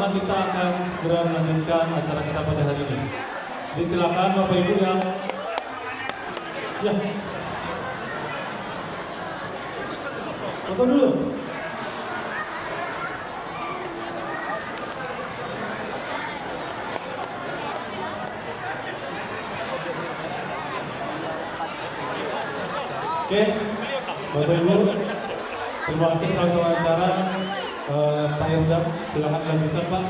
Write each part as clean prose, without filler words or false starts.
karena kita akan segera melanjutkan acara kita pada hari ini. Jadi silakan Bapak Ibu yang ya foto dulu. Oke, Bapak Ibu, terima kasih telah wawancara. Pak Irdam, silakan lanjutkan Pak.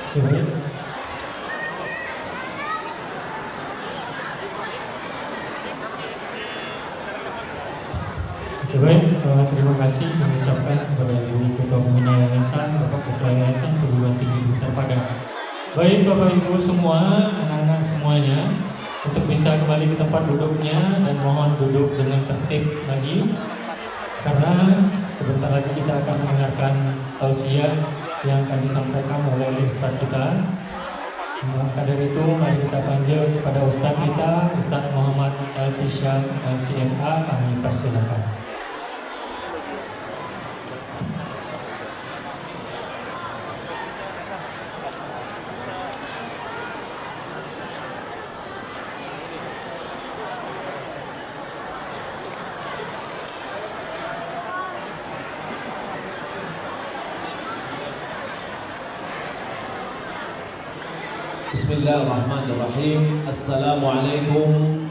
Oke, baik. Oke, baik. Terima kasih mengucapkan kepada Ibu Ketua Pembina Yayasan, Bapak Ketua Yayasan Perguruan Tinggi Bintang Padang. Baik Bapak Ibu semua, anak-anak semuanya, untuk bisa kembali ke tempat duduknya dan mohon duduk dengan tertib lagi, karena sebentar lagi kita akan mendengarkan tausiah yang akan disampaikan oleh Ustadz kita. Maka dari itu mari kita panggil kepada Ustadz kita, Ustadz Muhammad Elfisyam LCMA, kami persilakan. Bismillahirrahmanirrahim. Assalamualaikum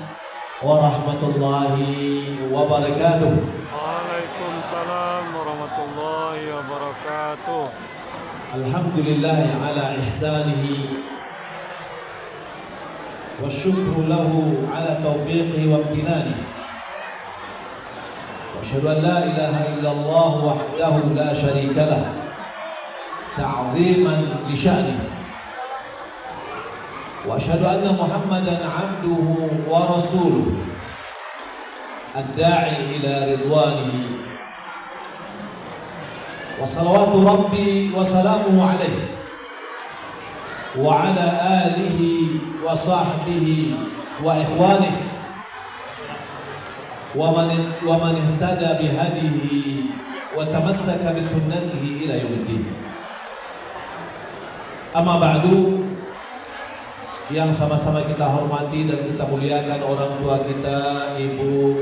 warahmatullahi wabarakatuh. Waalaikumsalam warahmatullahi wabarakatuh. Alhamdulillah ala ihsanihi wa syukru lahu ala taufiqihi wa imtinanihi. Wa asyhadu an la ilaha illallah wahdahu la syarika lah ta'ziman li sya'nihi. Wa asyhadu anna Muhammadan 'abduhu wa rasuluh ad-da'i ila ridwanihi wa salawatu rabbi wa salamuhu alaihi wa ala alihi wa sahbihi wa ikhwanihi wa man ihtada bihadihi wa tamassaka bi sunnatihi ila yaumiddin. Amma ba'du, yang sama-sama kita hormati dan kita muliakan orang tua kita, Ibu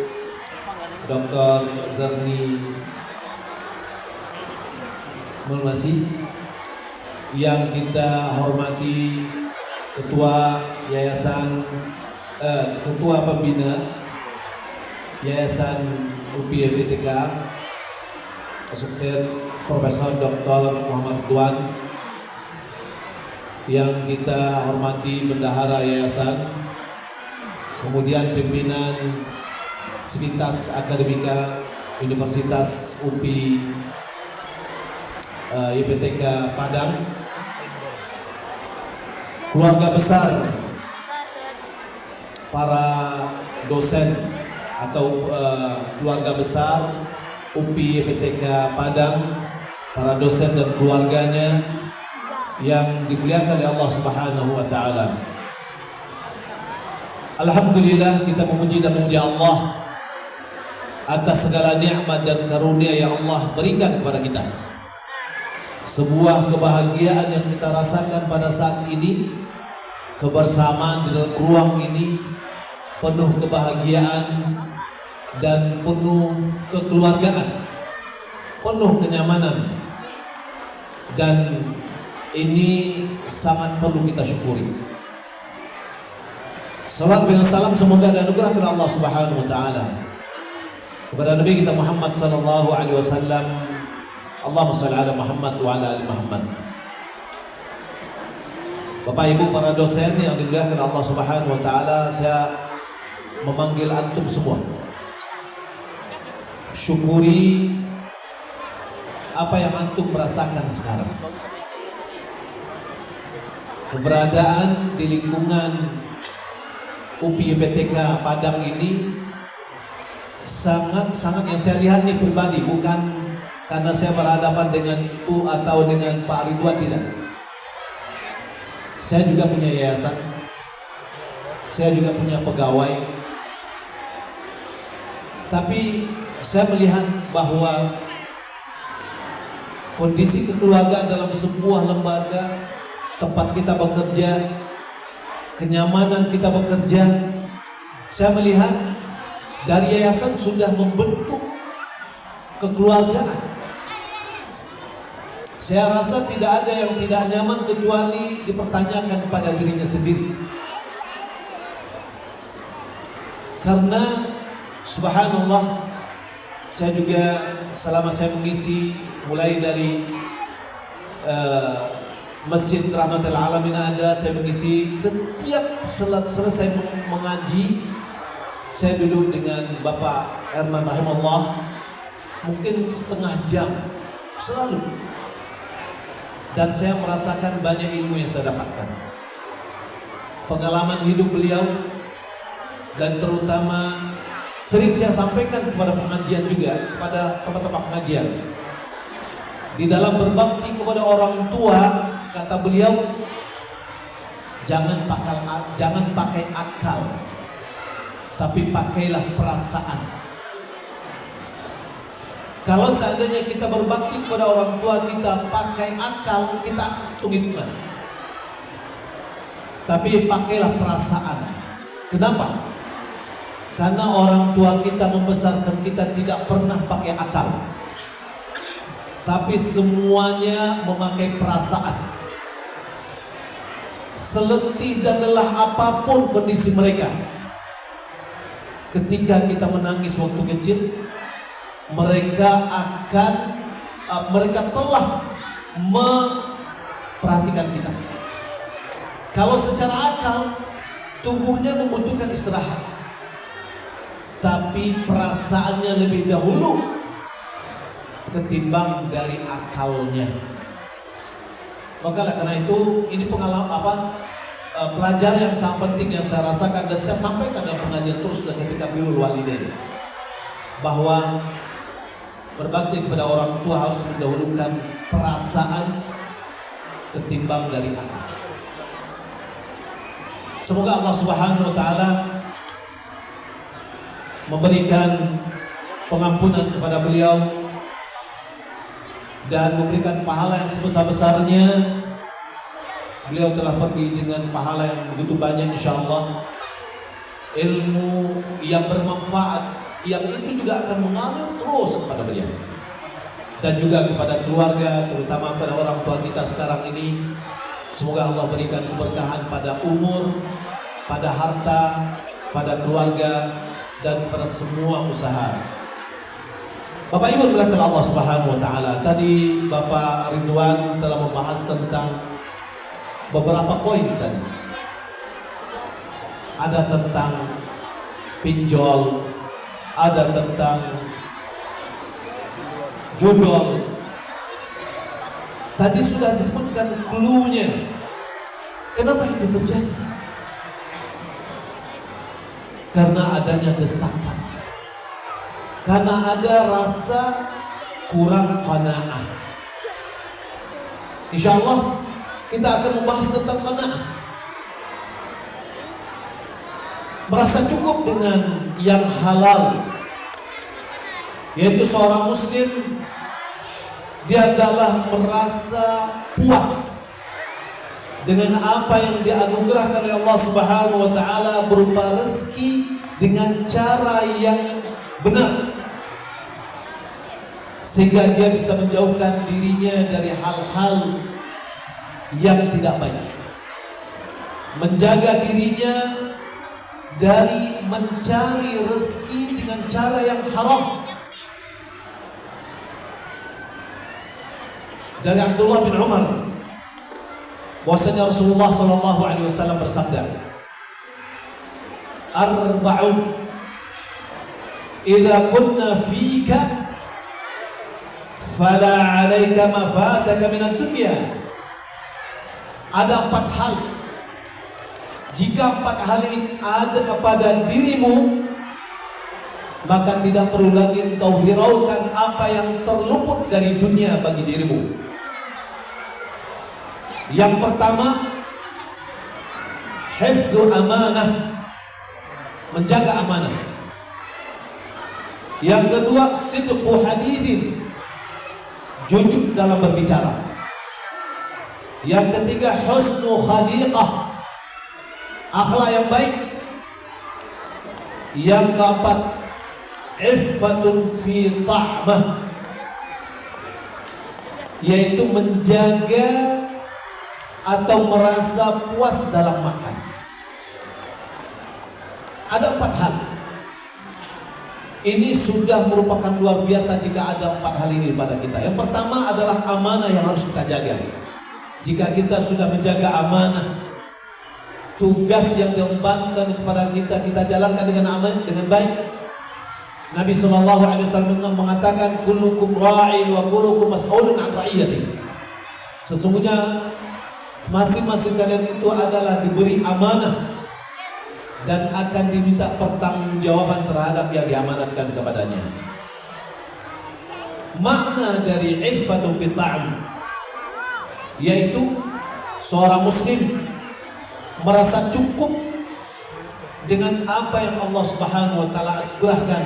Dr. Zarni Mulmasi, yang kita hormati Ketua Yayasan Ketua Pembina Yayasan UPI FTK Profesor Dr. Muhammad Tuan, yang kita hormati Bendahara Yayasan, kemudian pimpinan Sivitas Akademika Universitas UPI IPTK Padang, keluarga besar para dosen atau keluarga besar UPI IPTK Padang, para dosen dan keluarganya yang dimuliakan oleh Allah Subhanahu wa taala. Alhamdulillah, kita memuji dan memuja Allah atas segala nikmat dan karunia yang Allah berikan kepada kita. Sebuah kebahagiaan yang kita rasakan pada saat ini, kebersamaan di dalam ruang ini penuh kebahagiaan dan penuh kekeluargaan, penuh kenyamanan, dan ini sangat perlu kita syukuri. Salat dengan salam semoga dan anugerah dari Allah Subhanahu wa taala kepada Nabi kita Muhammad sallallahu alaihi wasallam. Allahumma shalli ala Muhammad wa ala ali Muhammad. Bapak Ibu para dosen yang dimuliakan Allah Subhanahu wa taala, saya memanggil antum semua. Syukuri apa yang antum merasakan sekarang. Keberadaan di lingkungan UPI IPTK Padang ini sangat yang saya lihat nih pribadi, bukan karena saya berhadapan dengan Ibu atau dengan Pak Ridwan, tidak. Saya juga punya yayasan, saya juga punya pegawai, tapi saya melihat bahwa kondisi kekeluargaan dalam sebuah lembaga tempat kita bekerja, kenyamanan kita bekerja. Saya melihat dari yayasan sudah membentuk kekeluargaan. Saya rasa tidak ada yang tidak nyaman kecuali dipertanyakan kepada dirinya sendiri. Karena subhanallah, saya juga selama saya mengisi mulai dari Masjid Rahmatul Alamin ada, saya mengisi setiap selesai mengaji, saya duduk dengan Bapak Herman rahimahullah mungkin setengah jam selalu, dan saya merasakan banyak ilmu yang saya dapatkan, pengalaman hidup beliau, dan terutama sering saya sampaikan kepada pengajian juga, kepada tempat-tempat pengajian, di dalam berbakti kepada orang tua. Kata beliau, jangan pakai akal, tapi pakailah perasaan. Kalau seandainya kita berbakti kepada orang tua kita pakai akal, kita tunggu. Tapi pakailah perasaan. Kenapa? Karena orang tua kita membesarkan kita tidak pernah pakai akal, tapi semuanya memakai perasaan. Seletih dan lelah apapun kondisi mereka, ketika kita menangis waktu kecil, mereka telah memperhatikan kita. Kalau secara akal, tubuhnya membutuhkan istirahat, tapi perasaannya lebih dahulu ketimbang dari akalnya. Maka karena itu ini pengalaman pelajaran yang sangat penting yang saya rasakan dan saya sampaikan dalam pengajian terus dan ketika birrul walidain, bahwa berbakti kepada orang tua harus mendahulukan perasaan ketimbang dari akal. Semoga Allah Subhanahu wa taala memberikan pengampunan kepada beliau dan memberikan pahala yang sebesar-besarnya. Beliau telah pergi dengan pahala yang begitu banyak, insyaallah. Ilmu yang bermanfaat yang itu juga akan mengalir terus kepada beliau dan juga kepada keluarga, terutama pada orang tua kita sekarang ini. Semoga Allah berikan keberkahan pada umur, pada harta, pada keluarga, dan pada semua usaha. Bapak Ibu dimuliakan Allah Subhanahu wa taala. Tadi Bapak Ridwan telah membahas tentang beberapa poin tadi. Ada tentang pinjol, ada tentang judol. Tadi sudah disebutkan clue-nya. Kenapa itu terjadi? Karena adanya desakan, karena ada rasa kurang qanaah. Insyaallah kita akan membahas tentang qanaah. Merasa cukup dengan yang halal, yaitu seorang muslim dia adalah merasa puas dengan apa yang dianugerahkan oleh Allah Subhanahu wa taala berupa rezeki dengan cara yang benar, sehingga dia bisa menjauhkan dirinya dari hal-hal yang tidak baik, menjaga dirinya dari mencari rezeki dengan cara yang haram. Dari Abdullah bin Umar bahwasanya Rasulullah sallallahu alaihi wasallam bersabda, "Arba'un idza kunna fika fala 'alaika ma fataka min ad-dunya." Ada 4 hal, jika 4 hal ini ada kepada dirimu, maka tidak perlu lagi engkau hiraukan apa yang terluput dari dunia bagi dirimu. Yang pertama, hifdzu amanah, menjaga amanah. Yang kedua, sidqu hadithin, jujur dalam berbicara. Yang ketiga, husnu khaliqah, akhlak yang baik. Yang keempat, iffatun fi ta'mah, yaitu menjaga atau merasa puas dalam makan. Ada 4 hal. Ini sudah merupakan luar biasa jika ada 4 hal ini pada kita. Yang pertama adalah amanah yang harus kita jaga. Jika kita sudah menjaga amanah, tugas yang diembankan kepada kita, kita jalankan dengan aman, dengan baik. Nabi SAW mengatakan, kullukum ra'in wa kullukum mas'ulun an ra'iyati. Sesungguhnya masing-masing kalian itu adalah diberi amanah dan akan diminta pertanggungjawaban terhadap yang diamanatkan kepadanya. Makna dari iffatun fi ta'am, yaitu seorang muslim merasa cukup dengan apa yang Allah Subhanahu wa taala anugerahkan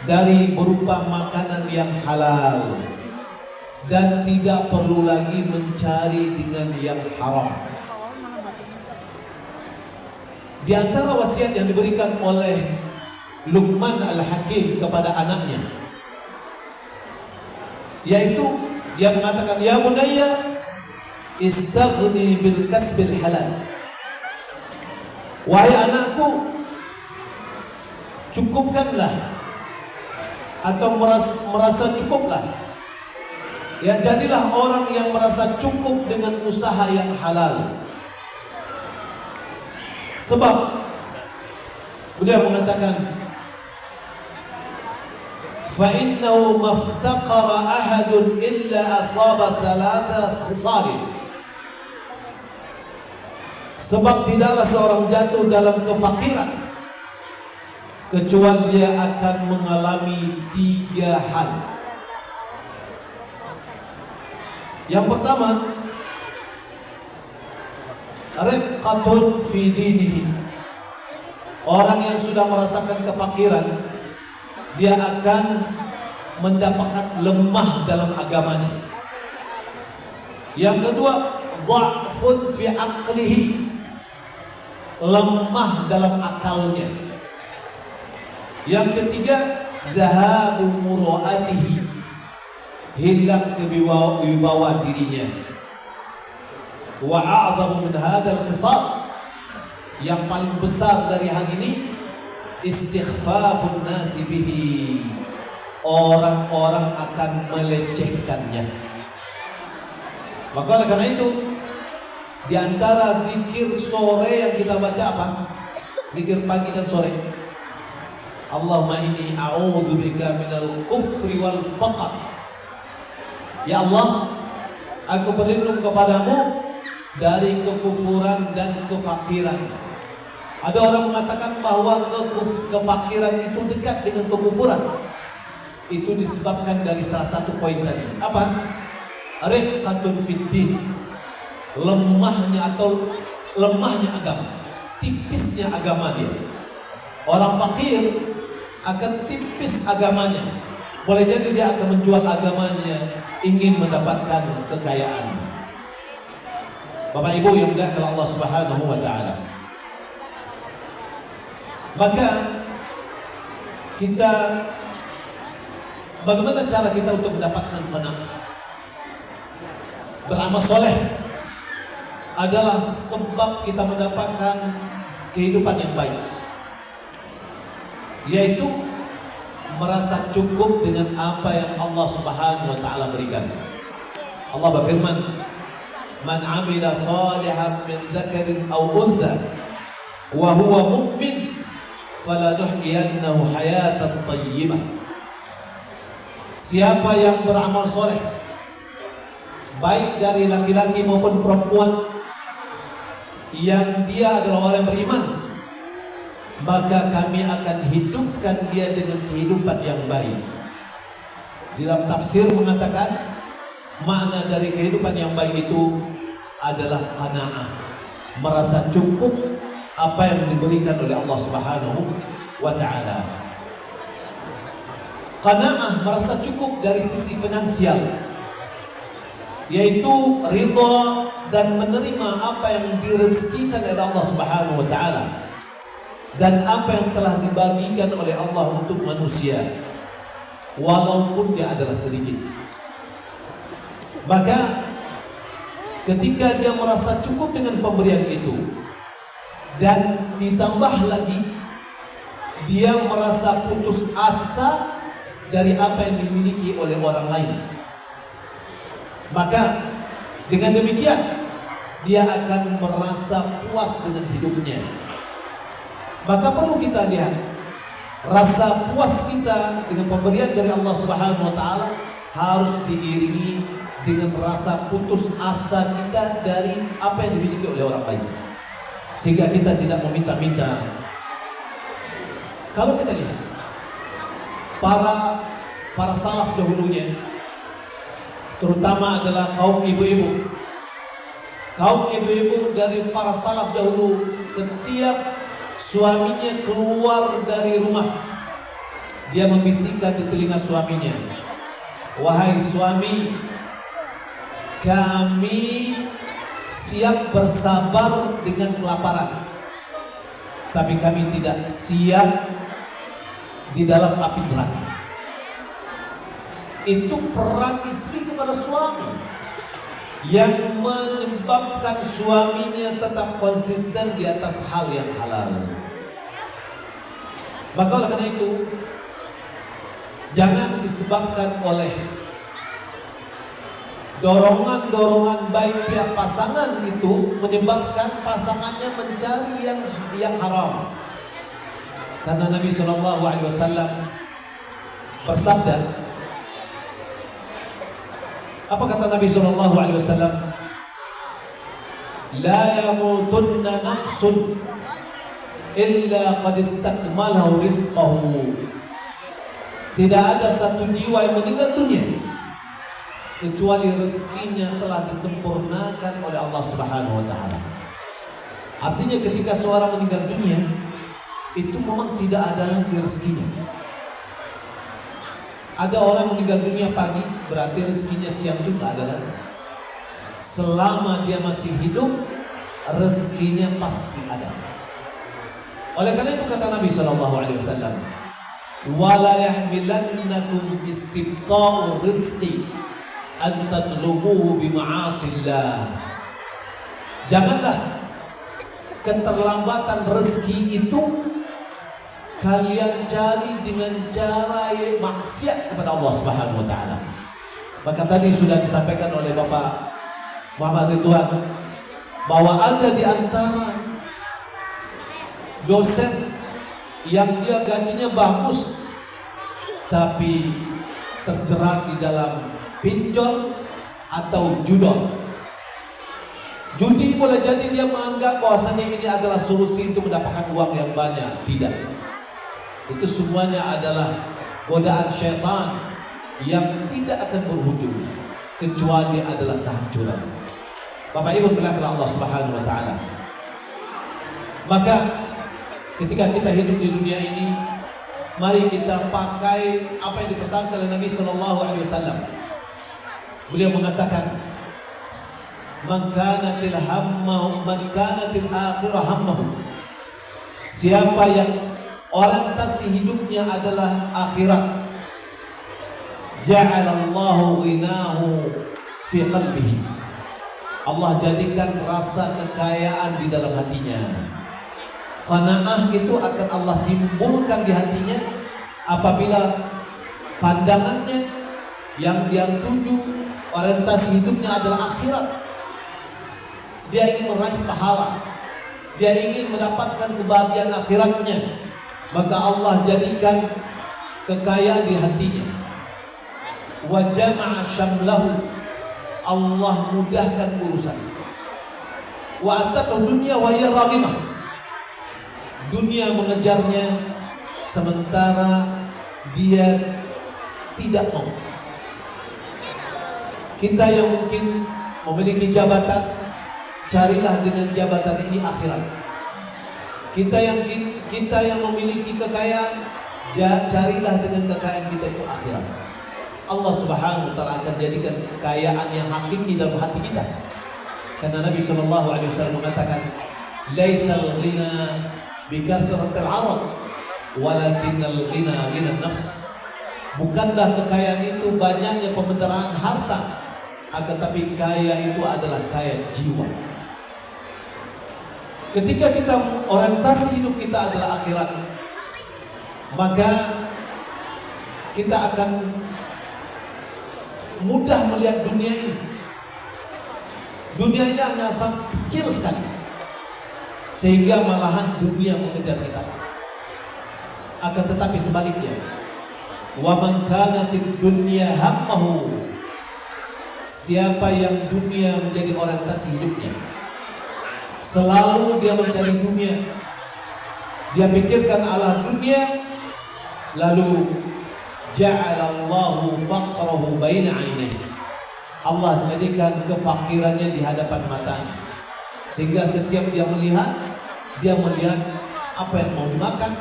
dari berupa makanan yang halal dan tidak perlu lagi mencari dengan yang haram. Di antara wasiat yang diberikan oleh Luqman Al-Hakim kepada anaknya, yaitu dia mengatakan, ya bunayya istaghni bil kasbil halal. Wahai anakku, cukupkanlah atau merasa cukuplah. Ya, jadilah orang yang merasa cukup dengan usaha yang halal. Sebab beliau mengatakan, fa innahu maftaqara ahadun illa asaba thalatha khisalin. Sebab tidaklah seorang jatuh dalam kefakiran kecuali dia akan mengalami 3 hal. Yang pertama, riqqatun fi dinihi. Orang yang sudah merasakan kefakiran, dia akan mendapatkan lemah dalam agamanya. Yang kedua, dha'fun fi aqlihi, lemah dalam akalnya. Yang ketiga, zahabu muru'atihi, hilang kewibawa dirinya. Wa a'zamu min hadzal khisal, yang paling besar dari hal ini, istighfafun nasi bihi, orang-orang akan melecehkannya. Maka oleh karena itu, di antara zikir sore yang kita baca apa? Zikir pagi dan sore. Allahumma inni a'udzubika minal kufri wal faqr. Ya Allah, aku berlindung kepadamu dari kekufuran dan kefakiran. Ada orang mengatakan bahwa kefakiran itu dekat dengan kekufuran. Itu disebabkan dari salah satu poin tadi. Apa? Riqqatun fid din, lemahnya agama, tipisnya agama dia. Orang fakir akan tipis agamanya. Boleh jadi dia akan menjual agamanya, ingin mendapatkan kekayaan. Bapak Ibu yang dimuliakan Allah Subhanahu wa taala. Maka kita, bagaimana cara kita untuk mendapatkan qanaah? Beramal soleh adalah sebab kita mendapatkan kehidupan yang baik, yaitu merasa cukup dengan apa yang Allah Subhanahu wa taala berikan. Allah berfirman, "Man 'amila shalihan min dzakarin aw untha wa huwa mu'min falanuhyiyannahu hayatan thayyibah." Siapa yang beramal soleh, baik dari laki-laki maupun perempuan, yang dia adalah orang yang beriman, maka kami akan hidupkan dia dengan kehidupan yang baik. Di dalam tafsir mengatakan, makna dari kehidupan yang baik itu adalah qanaah, merasa cukup apa yang diberikan oleh Allah Subhanahu wa taala. Qanaah, merasa cukup dari sisi finansial. yaitu ridha dan menerima apa yang direzekikan oleh Allah Subhanahu wa taala dan apa yang telah dibagikan oleh Allah untuk manusia, walaupun dia adalah sedikit. Maka ketika dia merasa cukup dengan pemberian itu dan ditambah lagi dia merasa putus asa dari apa yang dimiliki oleh orang lain, maka dengan demikian dia akan merasa puas dengan hidupnya. Maka perlu kita lihat rasa puas kita dengan pemberian dari Allah Subhanahu wa taala harus diiringi dengan rasa putus asa kita dari apa yang dimiliki oleh orang lain, sehingga kita tidak meminta-minta. Kalau kita lihat para salaf dahulunya, terutama adalah kaum ibu-ibu. Kaum ibu-ibu dari para salaf dahulu, setiap suaminya keluar dari rumah, dia membisikkan di telinga suaminya, "Wahai suami, kami siap bersabar dengan kelaparan, tapi kami tidak siap di dalam api neraka." Itu peran istri kepada suami yang menyebabkan suaminya tetap konsisten di atas hal yang halal. Maka oleh karena itu, jangan disebabkan oleh dorongan-dorongan baik pihak pasangan itu menyebabkan pasangannya mencari yang haram. Karena Nabi SAW bersabda, apa kata Nabi SAW? La yamutunna nafsun illa qad istakmalahu rizqahu. Tidak ada satu jiwa yang meninggal dunia kecuali rezekinya telah disempurnakan oleh Allah Subhanahu wa taala. Artinya ketika seorang meninggal dunia, itu memang tidak ada lagi rezekinya. Ada orang meninggal dunia pagi, berarti rezekinya siang itu tidak ada lagi. Selama dia masih hidup, rezekinya pasti ada. Oleh karena itu kata Nabi SAW, "Wala yahmilannakum istibta'ur rizqi an tatlubuhu bima'asillah." Janganlah keterlambatan rezeki itu kalian cari dengan cara maksiat kepada Allah Subhanahu wa taala. Maka tadi sudah disampaikan oleh Bapak Muhammad Ridwan bahwa ada di antara dosen yang dia gajinya bagus tapi terjerat di dalam pinjol atau judol. Judi boleh jadi dia menganggap bahwasanya ini adalah solusi untuk mendapatkan uang yang banyak. Tidak. Itu semuanya adalah godaan syaitan yang tidak akan berujung kecuali adalah kehancuran. Bapak Ibu bilanglah Allah Subhanahu wa taala. Maka ketika kita hidup di dunia ini, mari kita pakai apa yang dipesankan oleh Nabi sallallahu alaihi wasallam. Beliau mengatakan, "Man kanatil hammahu man kanatil akhirah hammahu." Siapa yang orientasi hidupnya adalah akhirat, ja'alallahu ghinahu fi qalbihi. Allah jadikan rasa kekayaan di dalam hatinya. Qanaah itu akan Allah timbulkan di hatinya apabila pandangannya yang dia tuju, orientasi hidupnya adalah akhirat. Dia ingin meraih pahala, dia ingin mendapatkan kebahagiaan akhiratnya, maka Allah jadikan kekayaan di hatinya. Wa jama'a syamlahu, Allah mudahkan urusan. Wa atatu dunya wa hiya raghimah, dunia mengejarnya sementara dia tidak mau. Kita yang mungkin memiliki jabatan, carilah dengan jabatan ini akhirat. Kita yang memiliki kekayaan, carilah dengan kekayaan kita itu akhirat. Allah Subhanahu wa taala akan jadikan kekayaan yang hakiki dalam hati kita. Karena Nabi sallallahu alaihi wasallam mengatakan, "Laisal ghina bi kathratil 'arad, walakinnal ghina ghina nafs." Bukanlah kekayaan itu banyaknya pembendaraan harta, akan tapi kaya itu adalah kaya jiwa. Ketika kita orientasi hidup kita adalah akhirat, maka kita akan mudah melihat dunia ini. Dunia ini hanya sangat kecil sekali, sehingga malahan dunia mengejar kita. Akan tetapi sebaliknya, wa man kanatid dunya hammahu, siapa yang dunia menjadi orientasi hidupnya, selalu dia mencari dunia, dia pikirkan ala dunia, lalu ja'alallahu faqrahu baina 'ainaihi, Allah jadikan kefakirannya di hadapan matanya, sehingga setiap dia melihat apa yang mau dimakan,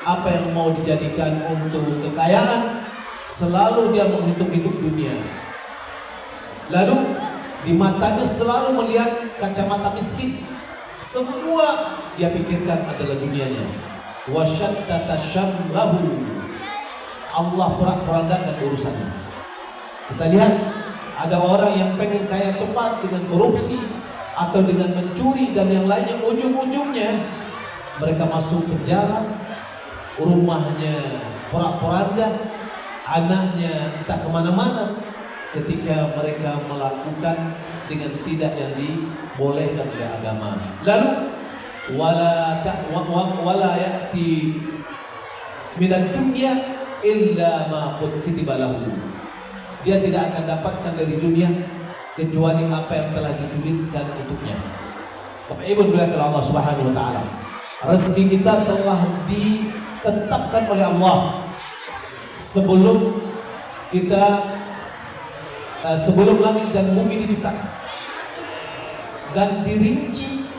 apa yang mau dijadikan untuk kekayaan, selalu dia menghitung-hitung dunia. Lalu di matanya selalu melihat kacamata miskin, semua dia pikirkan adalah dunianya. Wasyattata syamlahu, Allah porak-porandakan urusannya. Kita lihat ada orang yang pengen kaya cepat dengan korupsi atau dengan mencuri dan yang lainnya, ujung-ujungnya mereka masuk penjara, rumahnya porak-poranda, anaknya tak kemana-mana ketika mereka melakukan dengan tidak yang dibolehkan oleh agama. Lalu wala ya'ti minad dunya illa ma qad kutiba lahu, dia tidak akan dapatkan dari dunia kecuali apa yang telah dituliskan untuknya. Bapak Ibu dimuliakan Allah Subhanahu wa taala, rezeki kita telah ditetapkan oleh Allah sebelum langit dan bumi diciptakan, dan dirinci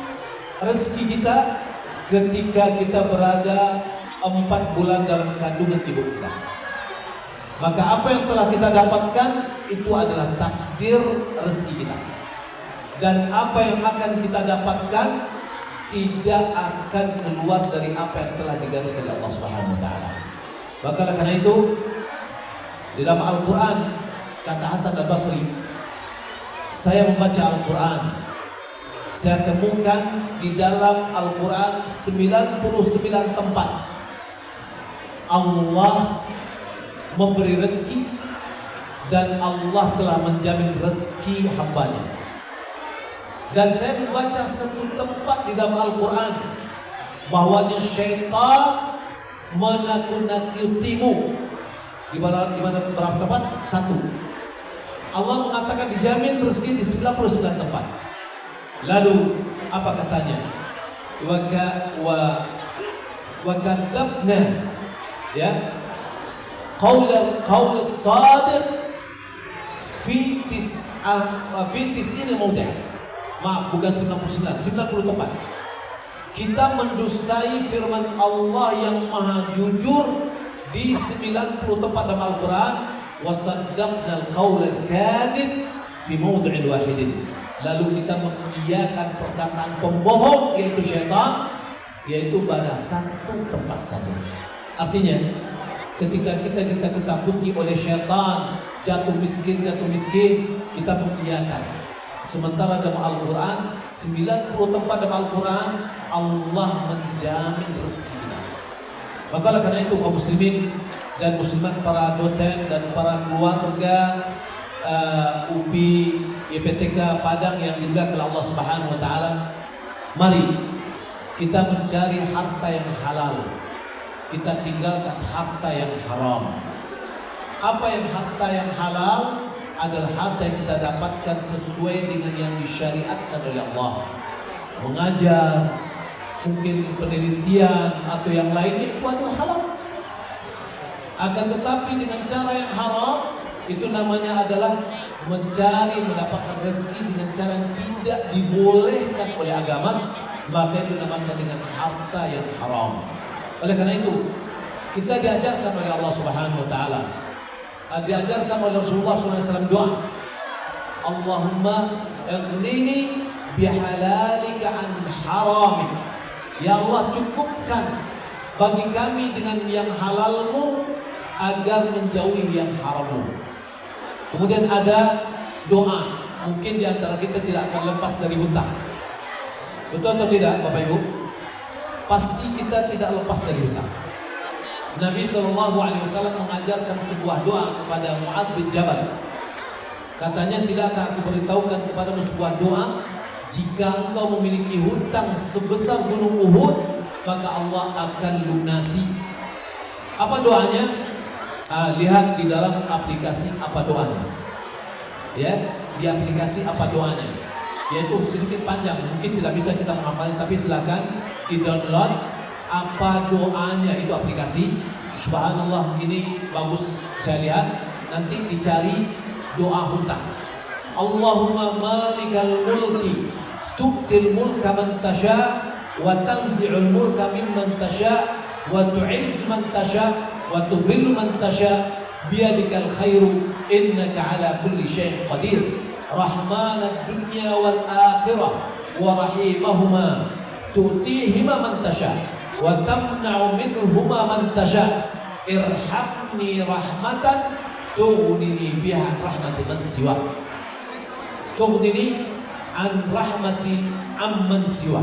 rezeki kita ketika kita berada 4 bulan dalam kandungan ibu kita. Maka apa yang telah kita dapatkan itu adalah takdir rezeki kita, dan apa yang akan kita dapatkan tidak akan keluar dari apa yang telah digariskan oleh Allah Subhanahu wa taala. Maka karena itu di dalam Al-Qur'an, kata Hasan Al-Basri, saya membaca Al-Quran, saya temukan di dalam Al-Quran 99 tempat Allah memberi rezeki, dan Allah telah menjamin rezeki hambanya. Dan saya membaca satu tempat di dalam Al-Quran bahwanya syaitan menakut-nakutimu. Di mana berapa tempat? 1. Allah mengatakan dijamin rezeki di 99 tempat. Lalu apa katanya? Wa kadzabna, ya, qaul as-sadiq fi tis'in mawdi'. Maaf, bukan 99, 90 tempat. Kita mendustai firman Allah yang maha jujur di 90 tempat dalam Al-Quran. Wasaddaqna al-qaul al-kadhib fi mawdi'in wahidin. Lalu kita mengiyakan perkataan pembohong, yaitu syaitan, yaitu pada 1 tempat saja. Artinya ketika kita ditakut-takuti oleh syaitan, jatuh miskin, kita mengiyakan. Sementara dalam Al-Quran 90 tempat dalam Al-Quran Allah menjamin rezeki kita. Maka karena itu kaum muslimin dan muslimat, para dosen dan para keluarga UPI YPTK Padang yang dimuliakan Allah Subhanahu wa taala, mari kita mencari harta yang halal, kita tinggalkan harta yang haram. Apa yang harta yang halal? Adalah harta yang kita dapatkan sesuai dengan yang disyariatkan oleh Allah. Mengajar, mungkin penelitian atau yang lainnya, itu adalah halal. Akan tetapi dengan cara yang haram, itu namanya adalah mencari mendapatkan rezeki dengan cara yang tidak dibolehkan oleh agama, maka itu dinamakan dengan harta yang haram. Oleh karena itu, kita diajarkan oleh Allah Subhanahu wa taala diajarkan oleh Rasulullah SAW doa. Allahumma aghnini bihalalika an haramik. Ya Allah, cukupkan bagi kami dengan yang halalmu agar menjauhi yang harammu. Kemudian ada doa, mungkin di antara kita tidak akan lepas dari hutang. Betul atau tidak Bapak Ibu? Pasti kita tidak lepas dari hutang. Nabi SAW mengajarkan sebuah doa kepada Mu'adz bin Jabal. Katanya, tidakkah aku beritahukan kepadamu sebuah doa? Jika engkau memiliki hutang sebesar gunung Uhud, maka Allah akan lunasi. Apa doanya? Lihat di dalam aplikasi apa doanya. Ya, di aplikasi apa doanya. Yaitu sedikit panjang, mungkin tidak bisa kita menghafalnya, tapi silakan di-download apa doanya itu aplikasi. Subhanallah, ini bagus saya lihat. Nanti dicari doa hutang. Allahumma malikal mulki tu'til mulka man tasha wa tanzi'ul mulka mimman tasha wa tu'izzu man tasha wa tudhillu man tasha biyadikal khairu innaka ala kulli syai'in qadir rahmanad dunya wal akhirah wa rahimahuma tu'tihima man tasha wa tamna'u minhuma man tasha irhamni rahmatan tughnini biha rahmati man siwa. Tughnini an rahmati amman siwa.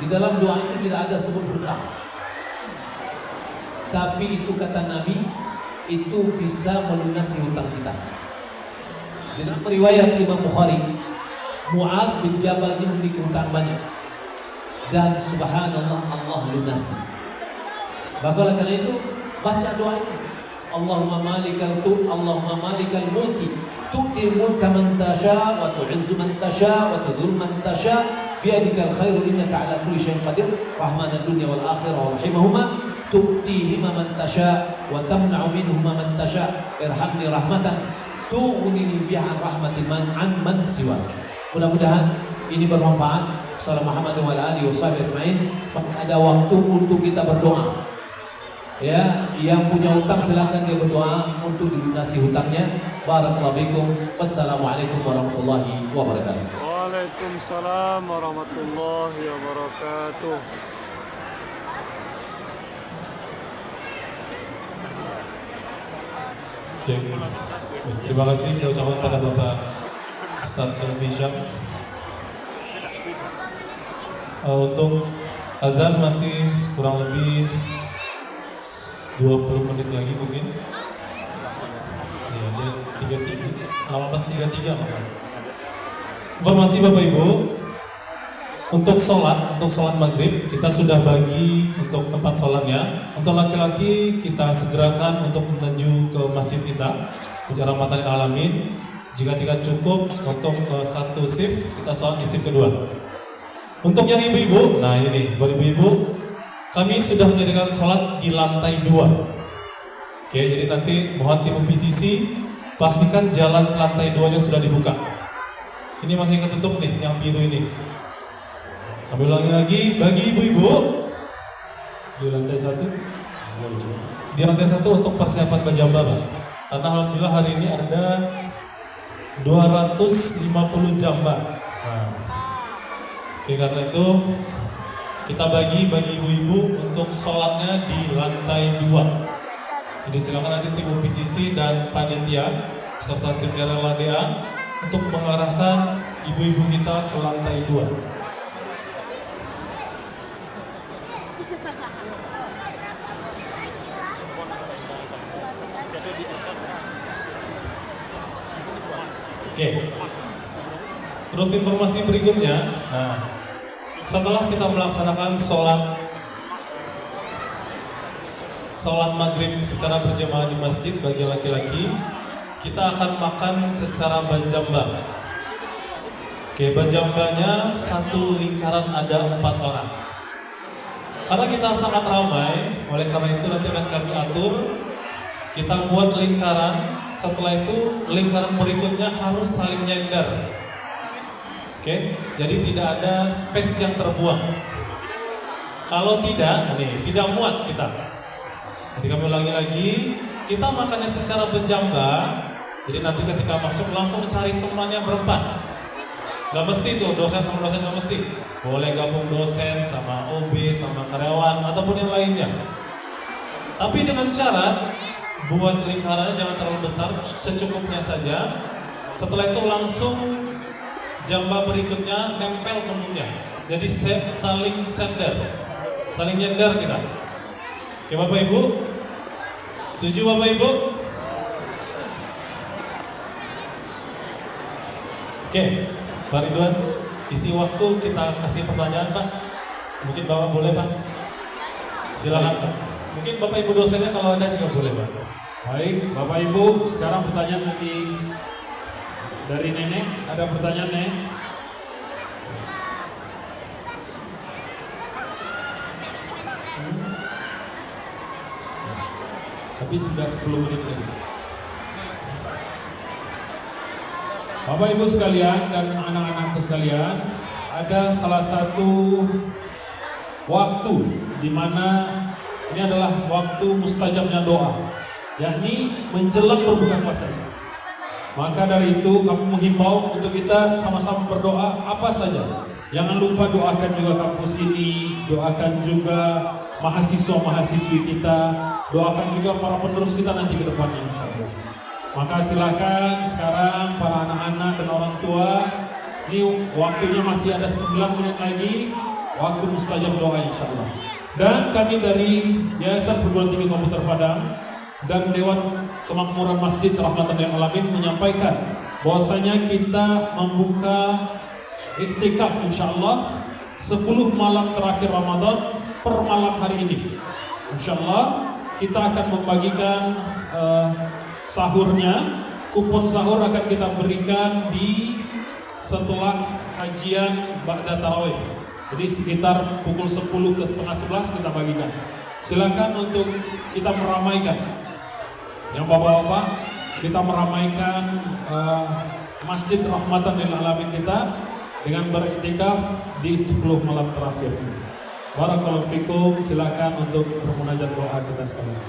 Di dalam doa itu tidak ada sebut hutang. Tapi itu kata Nabi, itu bisa melunasi hutang kita. Dalam riwayat Imam Bukhari, Mu'adz bin Jabal ini memiliki hutang banyak. Dan subhanallah Allah lunasi. Maka oleh karena itu baca doa itu. Allahumma malikal mulki tu'til mulka man tasha wa tu'izzu man tasha wa tudhillu man tasha biyadikal khairu innaka ala kulli syai'in qadir rahmanad dunya wal akhirah wa rahimahuma tu'tihima man tasha wa tamna'u minhuma man tasha irhamni rahmatan tughnini biha an rahmatin man siwak. Mudah-mudahan ini bermanfaat. Assalamualaikum warahmatullahi wabarakatuh. Ada waktu untuk kita berdoa. Ya, yang punya hutang silakan dia berdoa untuk dilunasi hutangnya. Barakallahu fikum. Wassalamualaikum warahmatullahi wabarakatuh. Waalaikumsalam warahmatullahi wabarakatuh. Oke. Terima kasih kita ucapkan pada Bapak Ustadz Elvi Syam. Untuk azan masih kurang lebih 20 menit lagi mungkin. Ya, dia 18.33 masalah. Informasi Bapak Ibu, untuk sholat maghrib kita sudah bagi untuk tempat sholatnya. Untuk laki-laki kita segerakan untuk menuju ke masjid kita, Masjid Rahmatan lil Alamin. Jika tidak cukup untuk satu shift, kita sholat di shift kedua. Untuk yang ibu-ibu, nah ini nih, buat ibu-ibu, kami sudah menyediakan sholat di lantai 2. Oke, jadi nanti mohon tim PCC pastikan jalan ke lantai 2-nya sudah dibuka. Ini masih ketutup nih, yang biru ini. Kami ulangi lagi, bagi ibu-ibu di lantai 1. Di lantai 1 untuk persiapan bajamba, Pak. Karena alhamdulillah hari ini ada 250 jamba. Nah, oke, karena itu kita bagi ibu-ibu untuk sholatnya di lantai 2. Jadi silakan nanti tim PCC dan panitia serta tim RLADA untuk mengarahkan ibu-ibu kita ke lantai 2. Oke. Terus informasi berikutnya. Nah, setelah kita melaksanakan sholat maghrib secara berjamaah di masjid bagi laki-laki, kita akan makan secara banjamba. Oke, banjambanya satu lingkaran ada 4 orang. Karena kita sangat ramai, oleh karena itu nanti akan kami atur. Kita buat lingkaran, setelah itu lingkaran berikutnya harus saling nyender. Oke, jadi tidak ada space yang terbuang. Kalau tidak, nih, tidak muat kita. Jadi kami ulangi lagi, kita makannya secara berjangka. Jadi nanti ketika masuk langsung cari teman yang berempat. Gak mesti tuh dosen sama dosen, gak mesti. Boleh gabung dosen sama OB sama karyawan ataupun yang lainnya. Tapi dengan syarat buat lingkarannya jangan terlalu besar, secukupnya saja. Setelah itu langsung jamba berikutnya nempel punggungnya. Jadi saling sender, saling nyender kita. Oke Bapak Ibu, setuju Bapak Ibu? Oke, Pak Ridwan, isi waktu kita kasih pertanyaan Pak. Mungkin Bapak boleh Pak? Silakan Pak. Mungkin Bapak Ibu dosennya kalau ada juga boleh Pak. Baik, Bapak Ibu, sekarang pertanyaan dari Nenek. Ada pertanyaan Nek? Tapi sudah 10 menit lagi. Bapak Ibu sekalian dan anak-anakku sekalian, ada salah satu waktu di mana ini adalah waktu mustajabnya doa, yakni menjelang berbuka puasa. Maka dari itu kami menghimbau untuk kita sama-sama berdoa apa saja. Jangan lupa doakan juga kampus ini, doakan juga mahasiswa-mahasiswi kita, doakan juga para penerus kita nanti ke depannya insyaallah. Maka silakan sekarang para anak-anak dan orang tua, ini waktunya masih ada 9 menit lagi, waktu mustajab doa insyaallah. Dan kami dari Yayasan Perguruan Tinggi Komputer Padang dan Dewan Kemakmuran Masjid Rahmatan lil Alamin menyampaikan bahwasanya kita membuka iktikaf insyaallah 10 malam terakhir Ramadan per malam hari ini. Insyaallah kita akan membagikan sahurnya, kupon sahur akan kita berikan di setelah kajian ba'da tarawih. Jadi sekitar pukul 10 ke setengah 11 kita bagikan. Silakan untuk kita meramaikan. Yang bapak-bapak, kita meramaikan Masjid Rahmatan lil Alamin kita dengan beriktikaf di 10 malam terakhir. Barakallahu fikum, silakan untuk bermunajat doa kita sekalian.